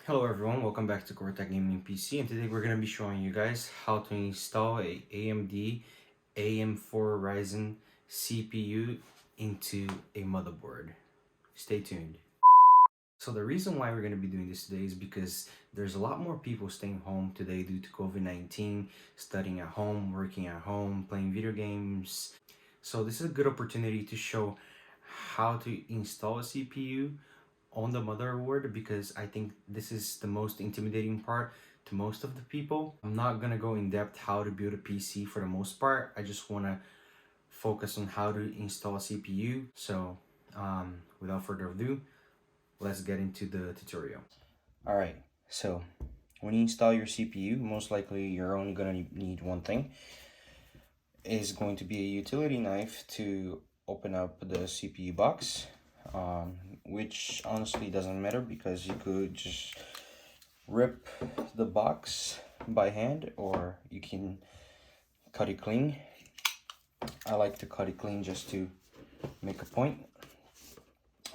Hello everyone, welcome back to Cortec Gaming PC, and today we're going to be showing you guys how to install a AMD AM4 Ryzen CPU into a motherboard. Stay tuned. So the reason why we're going to be doing this today is because there's a lot more people staying home today due to COVID-19, studying at home, working at home, playing video games. So this is a good opportunity to show how to install a CPU on the motherboard, because I think this is the most intimidating part to most of the people. I'm not gonna go in depth how to build a PC for the most part. I just wanna focus on how to install a CPU. So without further ado, let's get into the tutorial. Alright, so when you install your CPU, most likely you're only gonna need one thing. Is going to be a utility knife to open up the CPU box. Which honestly doesn't matter because you could just rip the box by hand or you can cut it clean. I like to cut it clean just to make a point,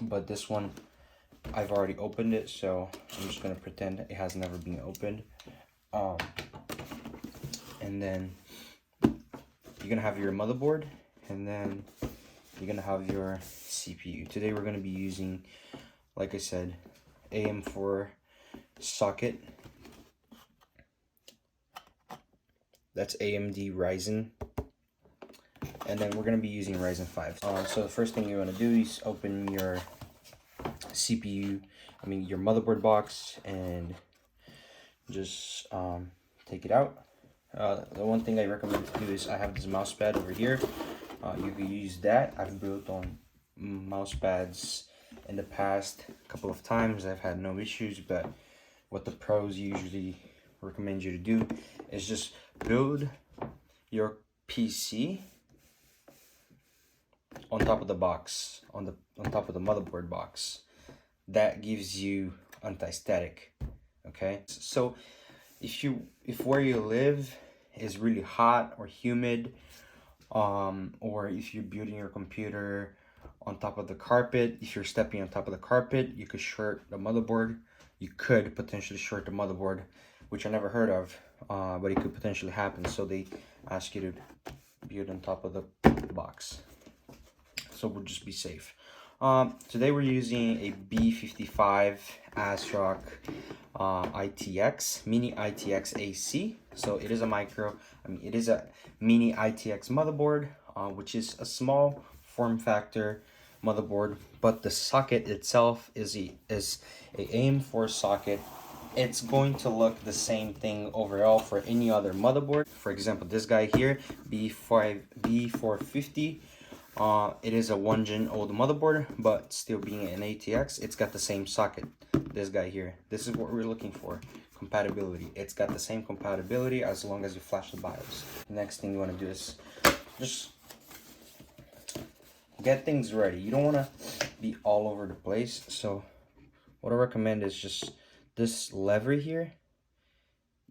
but this one I've already opened it, so I'm just gonna pretend it has never been opened. And then you're gonna have your motherboard, and then you're gonna have your CPU. Today we're gonna be using, like I said, AM4 socket. That's AMD Ryzen. And then we're gonna be using Ryzen 5. So the first thing you wanna do is open your CPU, your motherboard box, and just take it out. The one thing I recommend to do is I have this mouse pad over here. You can use that. I've built on mouse pads in the past a couple of times. I've had no issues, but what the pros usually recommend you to do is just build your PC on top of the box, on top of the motherboard box. That gives you anti-static. Okay, so if where you live is really hot or humid, or if you're building your computer on top of the carpet, if you're stepping on top of the carpet, you could short the motherboard. You could potentially short the motherboard, which I never heard of, but it could potentially happen. So they ask you to build on top of the box. So we'll just be safe. Today we're using a B55 ASRock ITX, mini ITX AC. So it is a it is a mini ITX motherboard, which is a small form factor motherboard, but the socket itself is a AM4 socket. It's going to look the same thing overall for any other motherboard. For example, this guy here, B450. It is a 1 gen old motherboard, but still being an ATX, it's got the same socket. This guy here, this is what we're looking for, compatibility. It's got the same compatibility as long as you flash the BIOS. The next thing you want to do is just get things ready. You don't want to be all over the place, so what I recommend is just this lever here.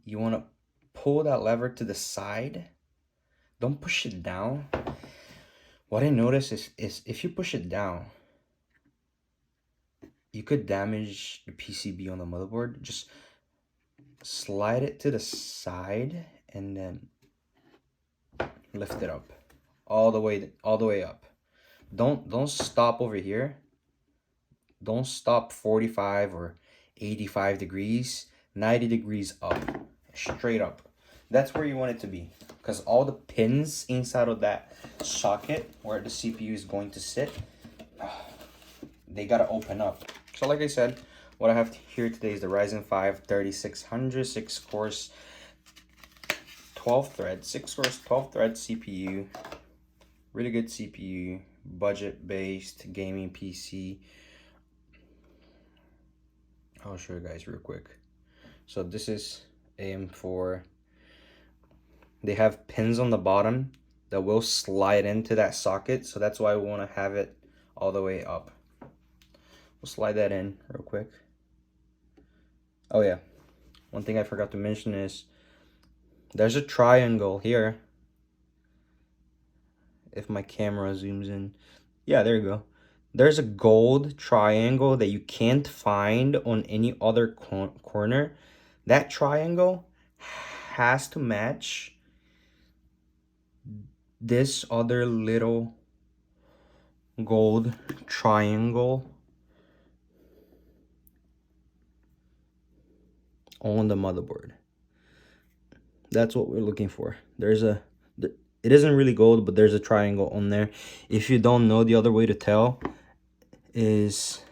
You want to pull that lever to the side. Don't push it down. What I noticed is if you push it down, you could damage the PCB on the motherboard. Just slide it to the side and then lift it up all the way up. Don't stop over here. Don't stop 45 or 85 degrees, 90 degrees up, straight up. That's where you want it to be, because all the pins inside of that socket where the CPU is going to sit, they gotta open up. So like I said, what I have here today is the Ryzen 5 3600 6 cores 12 thread CPU. Really good CPU, budget based gaming PC. I'll show you guys real quick. So this is AM4. They have pins on the bottom that will slide into that socket, so that's why we want to have it all the way up. We'll slide that in real quick. Oh yeah, one thing I forgot to mention is there's a triangle here. If my camera zooms in, yeah, there you go. there's a gold triangle that you can't find on any other corner. That triangle has to match this other little gold triangle on the motherboard. That's what we're looking for. It isn't really gold, but there's a triangle on there. If you don't know, the other way to tell is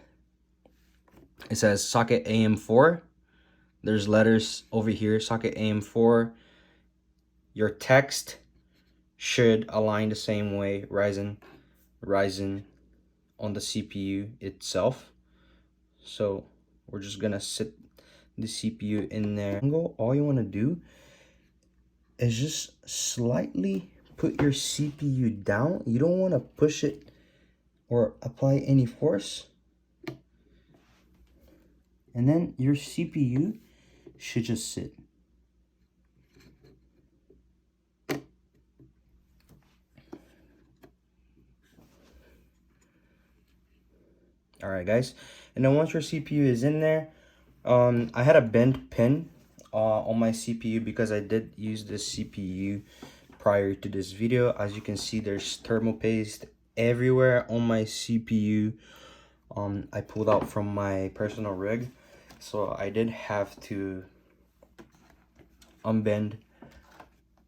it says socket AM4. There's letters over here, socket AM4. Your text should align the same way, Ryzen on the CPU itself. So we're just gonna sit the CPU in there. All you wanna do is just slightly put your CPU down. You don't wanna push it or apply any force. And then your CPU should just sit. All right, guys. And then once your CPU is in there, I had a bent pin on my CPU because I did use this CPU prior to this video. As you can see, there's thermal paste everywhere on my CPU. I pulled out from my personal rig, so I did have to unbend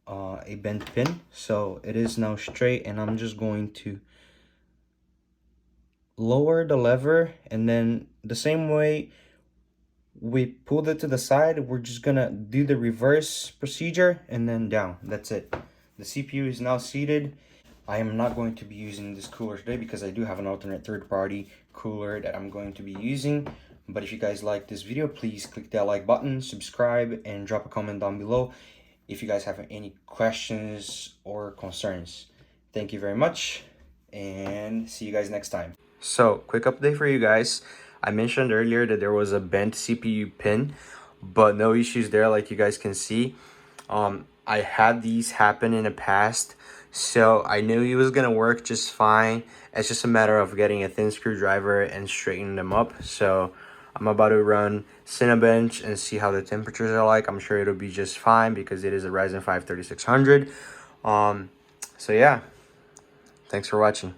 a bent pin. So it is now straight, and I'm just going to lower the lever, and then the same way we pulled it to the side, we're just gonna do the reverse procedure and then down. That's it. The CPU is now seated. I am not going to be using this cooler today because I do have an alternate third-party cooler that I'm going to be using. But if you guys like this video, please click that like button, subscribe, and drop a comment down below if you guys have any questions or concerns. Thank you very much, and see you guys next time. So, quick update for you guys. I mentioned earlier that there was a bent CPU pin, but no issues there like you guys can see. I had these happen in the past, so I knew it was gonna work just fine. It's just a matter of getting a thin screwdriver and straightening them up. So I'm about to run Cinebench and see how the temperatures are like. I'm sure it'll be just fine because it is a Ryzen 5 3600. So yeah, thanks for watching.